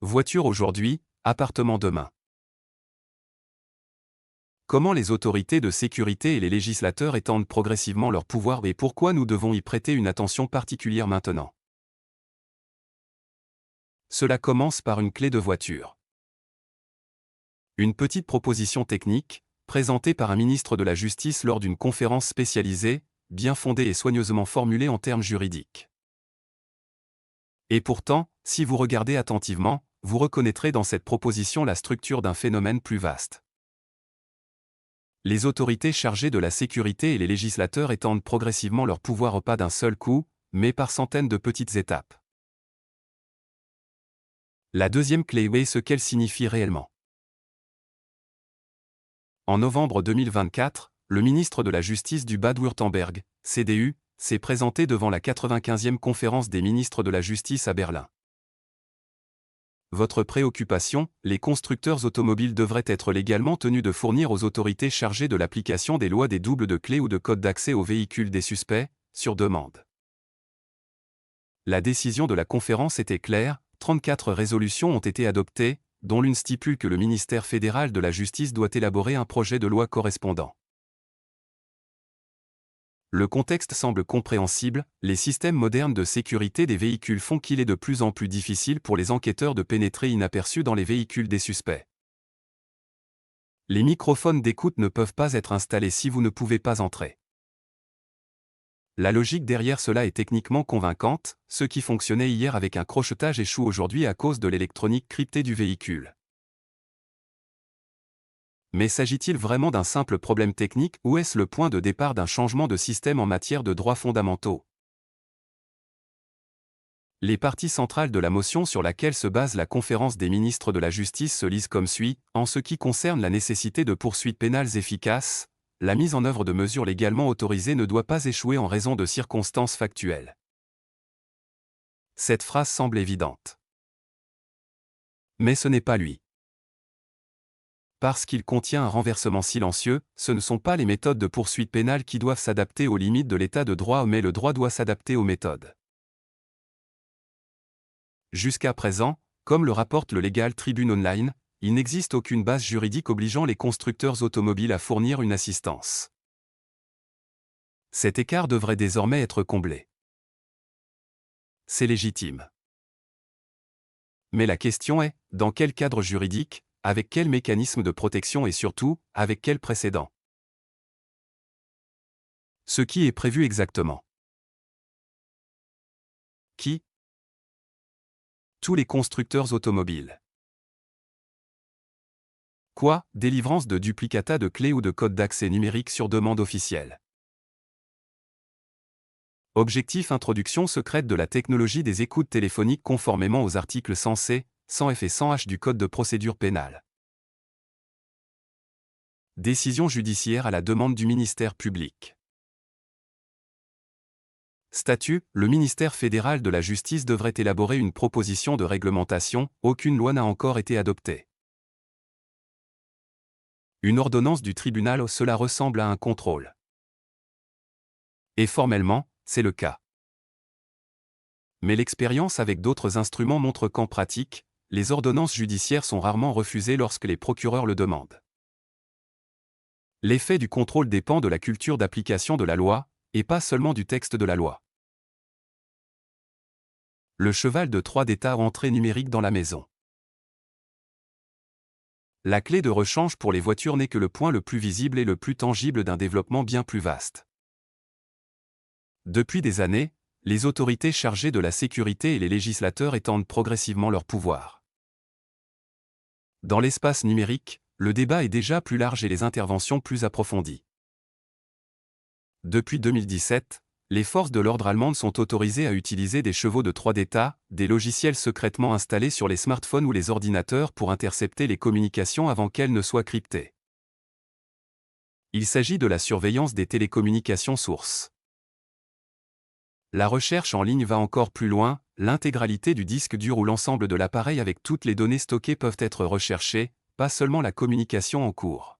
Voiture aujourd'hui, appartement demain. Comment les autorités de sécurité et les législateurs étendent progressivement leur pouvoir et pourquoi nous devons y prêter une attention particulière maintenant? Cela commence par une clé de voiture. Une petite proposition technique, présentée par un ministre de la Justice lors d'une conférence spécialisée, bien fondée et soigneusement formulée en termes juridiques. Et pourtant, si vous regardez attentivement, vous reconnaîtrez dans cette proposition la structure d'un phénomène plus vaste. Les autorités chargées de la sécurité et les législateurs étendent progressivement leur pouvoir pas d'un seul coup, mais par centaines de petites étapes. La deuxième clé est ce qu'elle signifie réellement. En novembre 2024, le ministre de la Justice du Bade-Wurtemberg, CDU, s'est présenté devant la 95e conférence des ministres de la Justice à Berlin. Votre préoccupation, les constructeurs automobiles devraient être légalement tenus de fournir aux autorités chargées de l'application des lois des doubles de clés ou de codes d'accès aux véhicules des suspects, sur demande. La décision de la conférence était claire, 34 résolutions ont été adoptées, dont l'une stipule que le ministère fédéral de la Justice doit élaborer un projet de loi correspondant. Le contexte semble compréhensible, les systèmes modernes de sécurité des véhicules font qu'il est de plus en plus difficile pour les enquêteurs de pénétrer inaperçus dans les véhicules des suspects. Les microphones d'écoute ne peuvent pas être installés si vous ne pouvez pas entrer. La logique derrière cela est techniquement convaincante, ce qui fonctionnait hier avec un crochetage échoue aujourd'hui à cause de l'électronique cryptée du véhicule. Mais s'agit-il vraiment d'un simple problème technique ou est-ce le point de départ d'un changement de système en matière de droits fondamentaux? Les parties centrales de la motion sur laquelle se base la conférence des ministres de la Justice se lisent comme suit, en ce qui concerne la nécessité de poursuites pénales efficaces, la mise en œuvre de mesures légalement autorisées ne doit pas échouer en raison de circonstances factuelles. Cette phrase semble évidente. Mais ce n'est pas lui. Parce qu'il contient un renversement silencieux, ce ne sont pas les méthodes de poursuite pénale qui doivent s'adapter aux limites de l'état de droit mais le droit doit s'adapter aux méthodes. Jusqu'à présent, comme le rapporte le Legal Tribune Online, il n'existe aucune base juridique obligeant les constructeurs automobiles à fournir une assistance. Cet écart devrait désormais être comblé. C'est légitime. Mais la question est, dans quel cadre juridique, avec quel mécanisme de protection et surtout, avec quel précédent? Ce qui est prévu exactement. Qui? Tous les constructeurs automobiles. Quoi? Délivrance de duplicata de clés ou de codes d'accès numérique sur demande officielle. Objectif: introduction secrète de la technologie des écoutes téléphoniques conformément aux articles 100C, 100F et 100H du Code de procédure pénale. Décision judiciaire à la demande du ministère public. Statut: le ministère fédéral de la Justice devrait élaborer une proposition de réglementation, aucune loi n'a encore été adoptée. Une ordonnance du tribunal, cela ressemble à un contrôle. Et formellement, c'est le cas. Mais l'expérience avec d'autres instruments montre qu'en pratique, les ordonnances judiciaires sont rarement refusées lorsque les procureurs le demandent. L'effet du contrôle dépend de la culture d'application de la loi, et pas seulement du texte de la loi. Le cheval de Troie d'État: entrée numérique dans la maison. La clé de rechange pour les voitures n'est que le point le plus visible et le plus tangible d'un développement bien plus vaste. Depuis des années, les autorités chargées de la sécurité et les législateurs étendent progressivement leur pouvoir. Dans l'espace numérique, le débat est déjà plus large et les interventions plus approfondies. Depuis 2017, les forces de l'ordre allemandes sont autorisées à utiliser des chevaux de Troie d'État, des logiciels secrètement installés sur les smartphones ou les ordinateurs pour intercepter les communications avant qu'elles ne soient cryptées. Il s'agit de la surveillance des télécommunications sources. La recherche en ligne va encore plus loin, l'intégralité du disque dur ou l'ensemble de l'appareil avec toutes les données stockées peuvent être recherchées, pas seulement la communication en cours.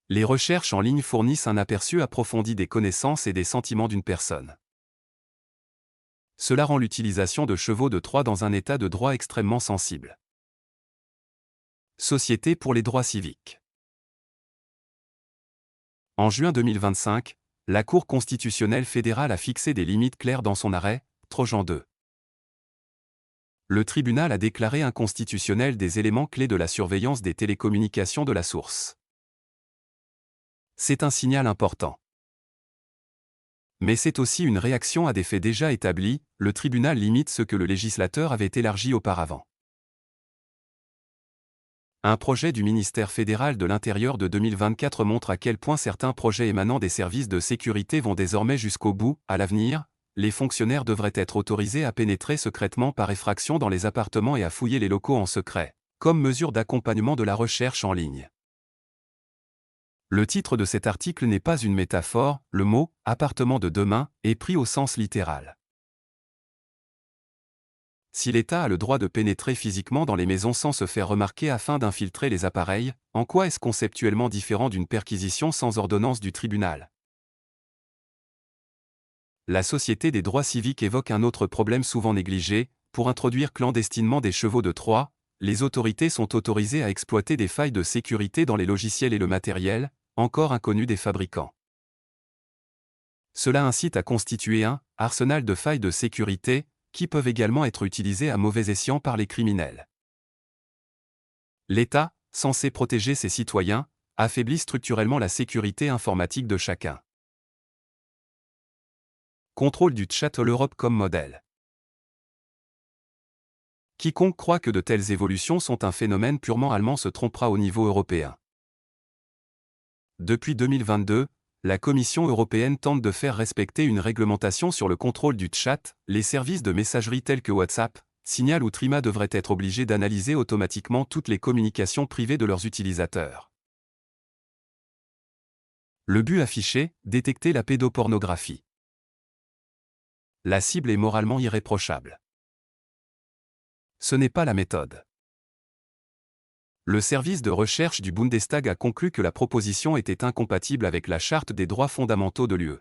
Les recherches en ligne fournissent un aperçu approfondi des connaissances et des sentiments d'une personne. Cela rend l'utilisation de chevaux de Troie dans un état de droit extrêmement sensible. Société pour les droits civiques. En juin 2025, la Cour constitutionnelle fédérale a fixé des limites claires dans son arrêt, Trojan 2. Le tribunal a déclaré inconstitutionnel des éléments clés de la surveillance des télécommunications de la source. C'est un signal important. Mais c'est aussi une réaction à des faits déjà établis, le tribunal limite ce que le législateur avait élargi auparavant. Un projet du ministère fédéral de l'Intérieur de 2024 montre à quel point certains projets émanant des services de sécurité vont désormais jusqu'au bout. À l'avenir, les fonctionnaires devraient être autorisés à pénétrer secrètement par effraction dans les appartements et à fouiller les locaux en secret, comme mesure d'accompagnement de la recherche en ligne. Le titre de cet article n'est pas une métaphore, le mot « appartement de demain » est pris au sens littéral. Si l'État a le droit de pénétrer physiquement dans les maisons sans se faire remarquer afin d'infiltrer les appareils, en quoi est-ce conceptuellement différent d'une perquisition sans ordonnance du tribunal? La Société des droits civiques évoque un autre problème souvent négligé: pour introduire clandestinement des chevaux de Troie, les autorités sont autorisées à exploiter des failles de sécurité dans les logiciels et le matériel, encore inconnus des fabricants. Cela incite à constituer un arsenal de failles de sécurité, qui peuvent également être utilisées à mauvais escient par les criminels. L'État, censé protéger ses citoyens, affaiblit structurellement la sécurité informatique de chacun. Contrôle du chat l'Europe comme modèle. Quiconque croit que de telles évolutions sont un phénomène purement allemand se trompera au niveau européen. Depuis 2022, la Commission européenne tente de faire respecter une réglementation sur le contrôle du chat. Les services de messagerie tels que WhatsApp, Signal ou Trima devraient être obligés d'analyser automatiquement toutes les communications privées de leurs utilisateurs. Le but affiché: détecter la pédopornographie. La cible est moralement irréprochable. Ce n'est pas la méthode. Le service de recherche du Bundestag a conclu que la proposition était incompatible avec la Charte des droits fondamentaux de l'UE.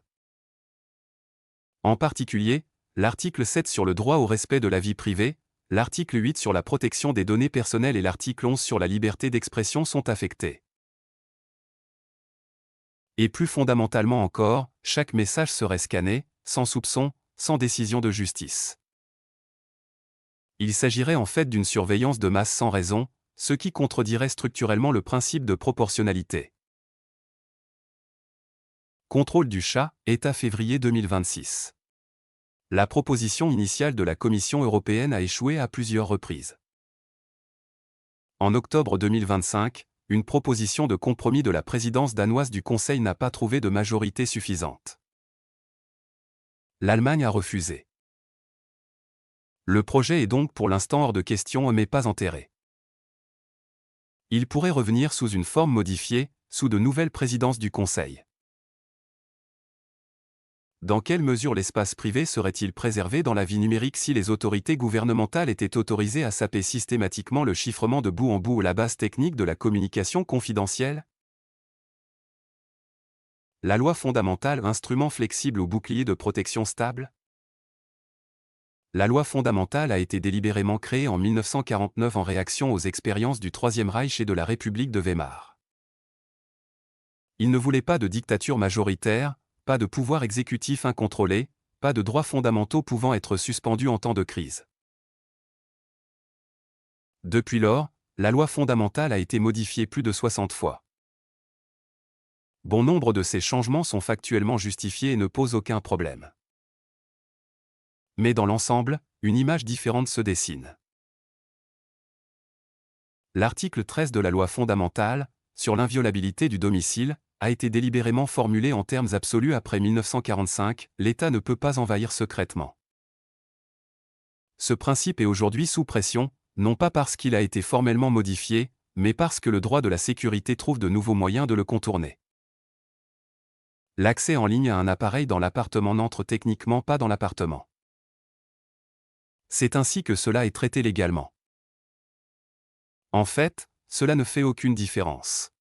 En particulier, l'article 7 sur le droit au respect de la vie privée, l'article 8 sur la protection des données personnelles et l'article 11 sur la liberté d'expression sont affectés. Et plus fondamentalement encore, chaque message serait scanné, sans soupçon, sans décision de justice. Il s'agirait en fait d'une surveillance de masse sans raison, ce qui contredirait structurellement le principe de proportionnalité. Contrôle du chat, État février 2026. La proposition initiale de la Commission européenne a échoué à plusieurs reprises. En octobre 2025, une proposition de compromis de la présidence danoise du Conseil n'a pas trouvé de majorité suffisante. L'Allemagne a refusé. Le projet est donc pour l'instant hors de question mais pas enterré. Il pourrait revenir sous une forme modifiée, sous de nouvelles présidences du Conseil. Dans quelle mesure l'espace privé serait-il préservé dans la vie numérique si les autorités gouvernementales étaient autorisées à saper systématiquement le chiffrement de bout en bout ou la base technique de la communication confidentielle? La loi fondamentale, instrument flexible ou bouclier de protection stable? La loi fondamentale a été délibérément créée en 1949 en réaction aux expériences du Troisième Reich et de la République de Weimar. Il ne voulait pas de dictature majoritaire, pas de pouvoir exécutif incontrôlé, pas de droits fondamentaux pouvant être suspendus en temps de crise. Depuis lors, la loi fondamentale a été modifiée plus de 60 fois. Bon nombre de ces changements sont factuellement justifiés et ne posent aucun problème. Mais dans l'ensemble, une image différente se dessine. L'article 13 de la loi fondamentale, sur l'inviolabilité du domicile, a été délibérément formulé en termes absolus après 1945, l'État ne peut pas envahir secrètement. Ce principe est aujourd'hui sous pression, non pas parce qu'il a été formellement modifié, mais parce que le droit de la sécurité trouve de nouveaux moyens de le contourner. L'accès en ligne à un appareil dans l'appartement n'entre techniquement pas dans l'appartement. C'est ainsi que cela est traité légalement. En fait, cela ne fait aucune différence.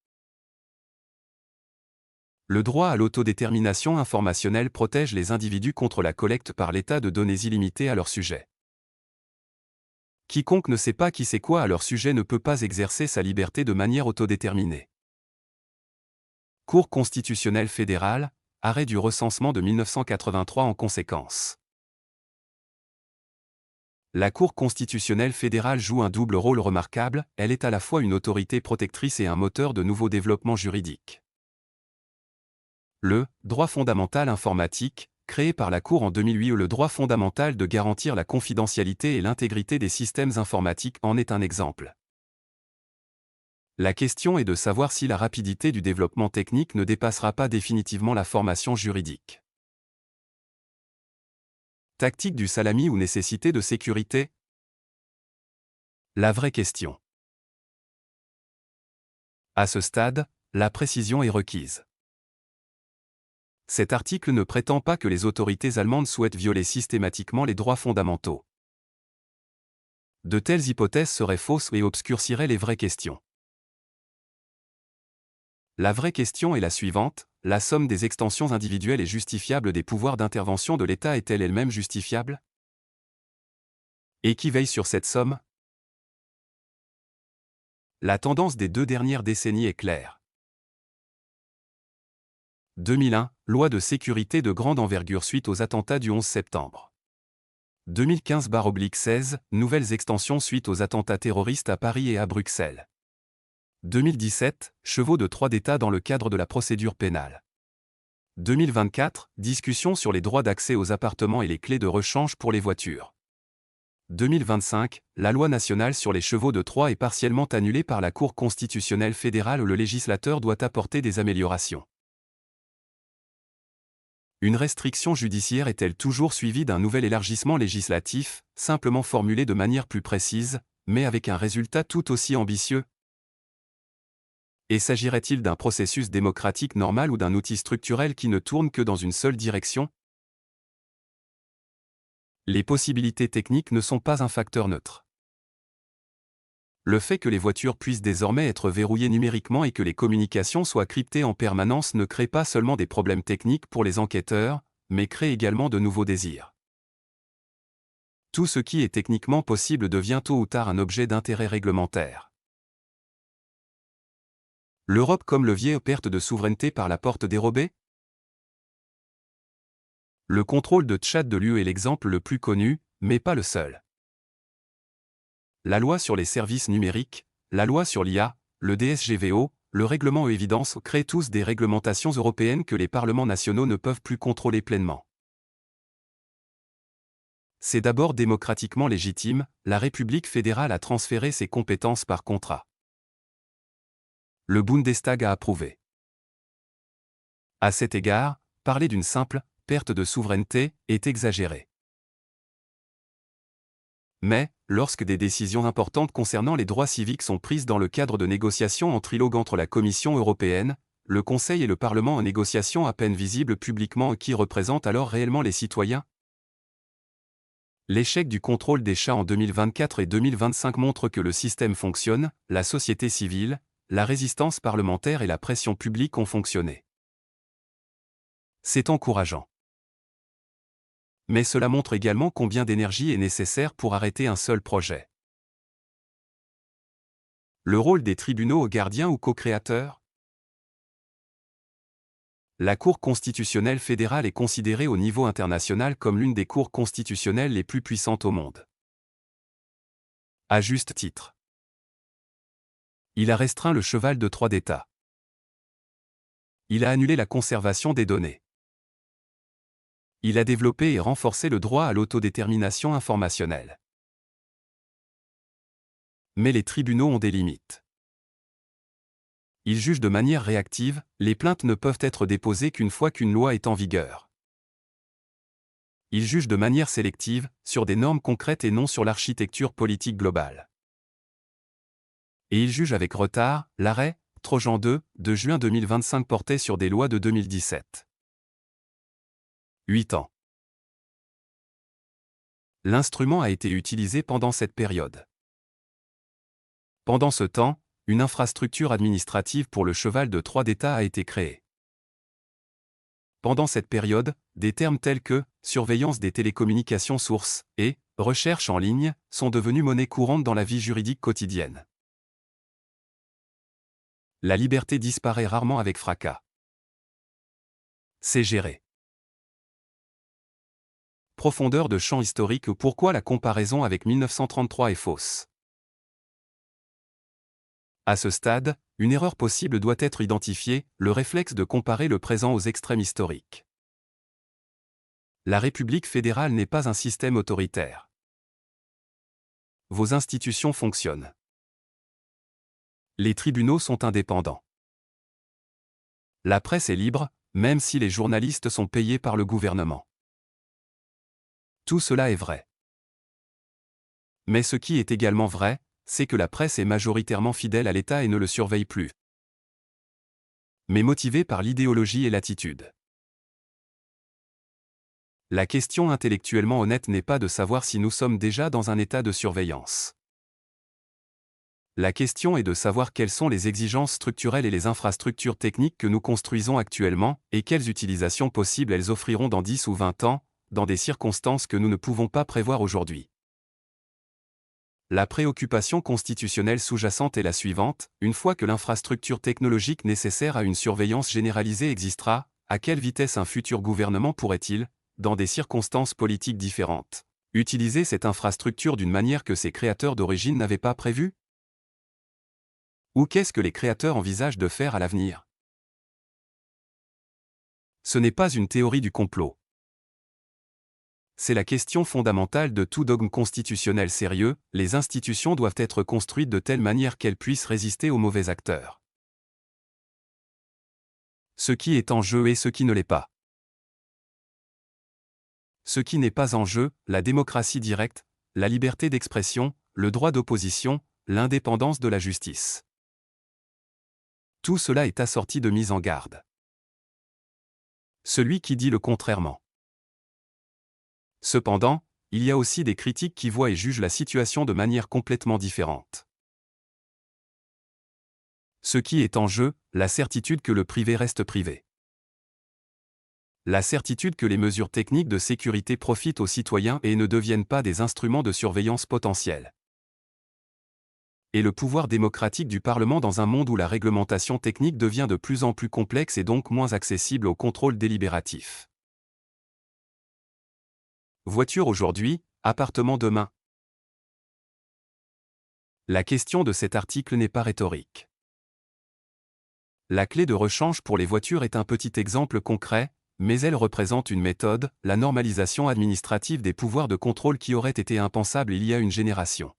Le droit à l'autodétermination informationnelle protège les individus contre la collecte par l'État de données illimitées à leur sujet. Quiconque ne sait pas qui c'est quoi à leur sujet ne peut pas exercer sa liberté de manière autodéterminée. Cour constitutionnelle fédérale, arrêt du recensement de 1983 en conséquence. La Cour constitutionnelle fédérale joue un double rôle remarquable, elle est à la fois une autorité protectrice et un moteur de nouveaux développements juridiques. Le « droit fondamental informatique », créé par la Cour en 2008 le droit fondamental de garantir la confidentialité et l'intégrité des systèmes informatiques en est un exemple. La question est de savoir si la rapidité du développement technique ne dépassera pas définitivement la formation juridique. Tactique du salami ou nécessité de sécurité? La vraie question. À ce stade, la précision est requise. Cet article ne prétend pas que les autorités allemandes souhaitent violer systématiquement les droits fondamentaux. De telles hypothèses seraient fausses et obscurciraient les vraies questions. La vraie question est la suivante, la somme des extensions individuelles et justifiables des pouvoirs d'intervention de l'État est-elle elle-même justifiable? Et qui veille sur cette somme? La tendance des 2 dernières décennies est claire. 2001, loi de sécurité de grande envergure suite aux attentats du 11 septembre. 2015-16, nouvelles extensions suite aux attentats terroristes à Paris et à Bruxelles. 2017, chevaux de droit d'État dans le cadre de la procédure pénale. 2024, discussion sur les droits d'accès aux appartements et les clés de rechange pour les voitures. 2025, la loi nationale sur les chevaux de Troie est partiellement annulée par la Cour constitutionnelle fédérale où le législateur doit apporter des améliorations. Une restriction judiciaire est-elle toujours suivie d'un nouvel élargissement législatif, simplement formulé de manière plus précise, mais avec un résultat tout aussi ambitieux? Et s'agirait-il d'un processus démocratique normal ou d'un outil structurel qui ne tourne que dans une seule direction? Les possibilités techniques ne sont pas un facteur neutre. Le fait que les voitures puissent désormais être verrouillées numériquement et que les communications soient cryptées en permanence ne crée pas seulement des problèmes techniques pour les enquêteurs, mais crée également de nouveaux désirs. Tout ce qui est techniquement possible devient tôt ou tard un objet d'intérêt réglementaire. L'Europe comme levier aux pertes de souveraineté par la porte dérobée? Le contrôle de Tchad de l'UE est l'exemple le plus connu, mais pas le seul. La loi sur les services numériques, la loi sur l'IA, le DSGVO, le règlement e-évidence créent tous des réglementations européennes que les parlements nationaux ne peuvent plus contrôler pleinement. C'est d'abord démocratiquement légitime, la République fédérale a transféré ses compétences par contrat. Le Bundestag a approuvé. À cet égard, parler d'une simple perte de souveraineté est exagéré. Mais, lorsque des décisions importantes concernant les droits civiques sont prises dans le cadre de négociations en trilogue entre la Commission européenne, le Conseil et le Parlement en négociation à peine visibles publiquement qui représentent alors réellement les citoyens? L'échec du contrôle des chats en 2024 et 2025 montre que le système fonctionne, la société civile, la résistance parlementaire et la pression publique ont fonctionné. C'est encourageant. Mais cela montre également combien d'énergie est nécessaire pour arrêter un seul projet. Le rôle des tribunaux gardiens ou co-créateurs? La Cour constitutionnelle fédérale est considérée au niveau international comme l'une des cours constitutionnelles les plus puissantes au monde. À juste titre. Il a restreint le cheval de Troie d'État. Il a annulé la conservation des données. Il a développé et renforcé le droit à l'autodétermination informationnelle. Mais les tribunaux ont des limites. Ils jugent de manière réactive, les plaintes ne peuvent être déposées qu'une fois qu'une loi est en vigueur. Ils jugent de manière sélective, sur des normes concrètes et non sur l'architecture politique globale. Et ils jugent avec retard, l'arrêt Trojan 2, de juin 2025 portait sur des lois de 2017. 8 ans. L'instrument a été utilisé pendant cette période. Pendant ce temps, une infrastructure administrative pour le cheval de Troie d'État a été créée. Pendant cette période, des termes tels que « surveillance des télécommunications sources » et « recherche en ligne » sont devenus monnaie courante dans la vie juridique quotidienne. La liberté disparaît rarement avec fracas. C'est géré. Profondeur de champ historique ou pourquoi la comparaison avec 1933 est fausse. À ce stade, une erreur possible doit être identifiée, le réflexe de comparer le présent aux extrêmes historiques. La République fédérale n'est pas un système autoritaire. Vos institutions fonctionnent. Les tribunaux sont indépendants. La presse est libre, même si les journalistes sont payés par le gouvernement. Tout cela est vrai. Mais ce qui est également vrai, c'est que la presse est majoritairement fidèle à l'État et ne le surveille plus. Mais motivée par l'idéologie et l'attitude. La question intellectuellement honnête n'est pas de savoir si nous sommes déjà dans un état de surveillance. La question est de savoir quelles sont les exigences structurelles et les infrastructures techniques que nous construisons actuellement, et quelles utilisations possibles elles offriront dans 10 ou 20 ans, dans des circonstances que nous ne pouvons pas prévoir aujourd'hui. La préoccupation constitutionnelle sous-jacente est la suivante: une fois que l'infrastructure technologique nécessaire à une surveillance généralisée existera, à quelle vitesse un futur gouvernement pourrait-il, dans des circonstances politiques différentes, utiliser cette infrastructure d'une manière que ses créateurs d'origine n'avaient pas prévue? Ou qu'est-ce que les créateurs envisagent de faire à l'avenir? Ce n'est pas une théorie du complot. C'est la question fondamentale de tout dogme constitutionnel sérieux: les institutions doivent être construites de telle manière qu'elles puissent résister aux mauvais acteurs. Ce qui est en jeu et ce qui ne l'est pas. Ce qui n'est pas en jeu, la démocratie directe, la liberté d'expression, le droit d'opposition, l'indépendance de la justice. Tout cela est assorti de mise en garde. Celui qui dit le contrairement. Cependant, il y a aussi des critiques qui voient et jugent la situation de manière complètement différente. Ce qui est en jeu, la certitude que le privé reste privé. La certitude que les mesures techniques de sécurité profitent aux citoyens et ne deviennent pas des instruments de surveillance potentiels. Et le pouvoir démocratique du Parlement dans un monde où la réglementation technique devient de plus en plus complexe et donc moins accessible au contrôle délibératif. Voiture aujourd'hui, appartement demain. La question de cet article n'est pas rhétorique. La clé de rechange pour les voitures est un petit exemple concret, mais elle représente une méthode, la normalisation administrative des pouvoirs de contrôle qui aurait été impensable il y a une génération.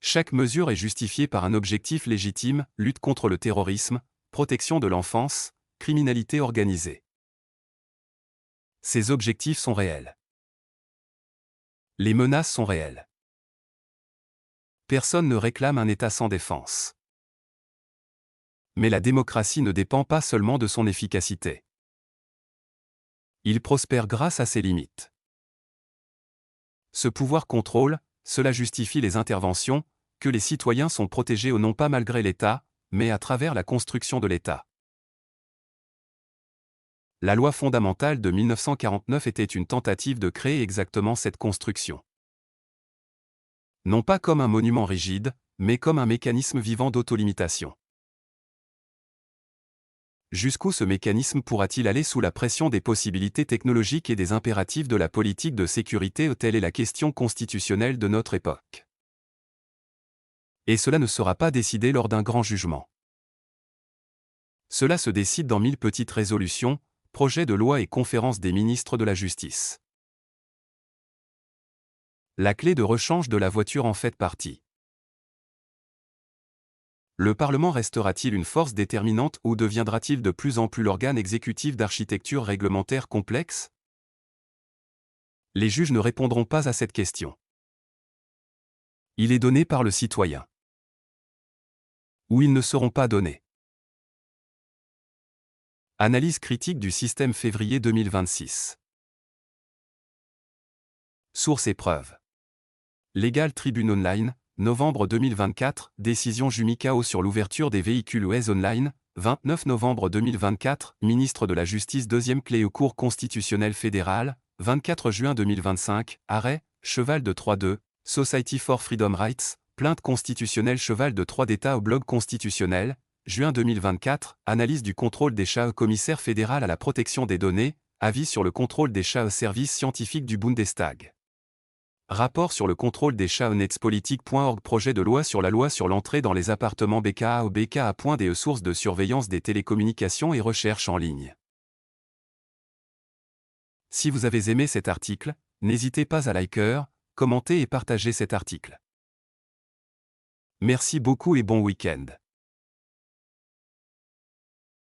Chaque mesure est justifiée par un objectif légitime: lutte contre le terrorisme, protection de l'enfance, criminalité organisée. Ces objectifs sont réels. Les menaces sont réelles. Personne ne réclame un État sans défense. Mais la démocratie ne dépend pas seulement de son efficacité. Il prospère grâce à ses limites. Ce pouvoir contrôle, cela justifie les interventions, que les citoyens sont protégés non pas malgré l'État, mais à travers la construction de l'État. La loi fondamentale de 1949 était une tentative de créer exactement cette construction. Non pas comme un monument rigide, mais comme un mécanisme vivant d'autolimitation. Jusqu'où ce mécanisme pourra-t-il aller sous la pression des possibilités technologiques et des impératifs de la politique de sécurité? Telle est la question constitutionnelle de notre époque. Et cela ne sera pas décidé lors d'un grand jugement. Cela se décide dans 1000 petites résolutions, projets de loi et conférences des ministres de la Justice. La clé de rechange de la voiture en fait partie. Le Parlement restera-t-il une force déterminante ou deviendra-t-il de plus en plus l'organe exécutif d'architecture réglementaire complexe? Les juges ne répondront pas à cette question. Il est donné par le citoyen. Ou ils ne seront pas donnés. Analyse critique du système février 2026. Source et preuves. Legal Tribune Online, novembre 2024, décision Jumicao sur l'ouverture des véhicules OES Online, 29 novembre 2024, ministre de la Justice deuxième clé au cours constitutionnel fédéral, 24 juin 2025, arrêt, cheval de Troie 2, Society for Freedom Rights, plainte constitutionnelle cheval de Troie d'État au blog constitutionnel, juin 2024, analyse du contrôle des chats au commissaire fédéral à la protection des données, avis sur le contrôle des chats au service scientifique du Bundestag. Rapport sur le contrôle des chats au netspolitique.org. Projet de loi sur la loi sur l'entrée dans les appartements BKA au BKA.de. Source de surveillance des télécommunications et recherche en ligne. Si vous avez aimé cet article, n'hésitez pas à liker, commenter et partager cet article. Merci beaucoup et bon week-end.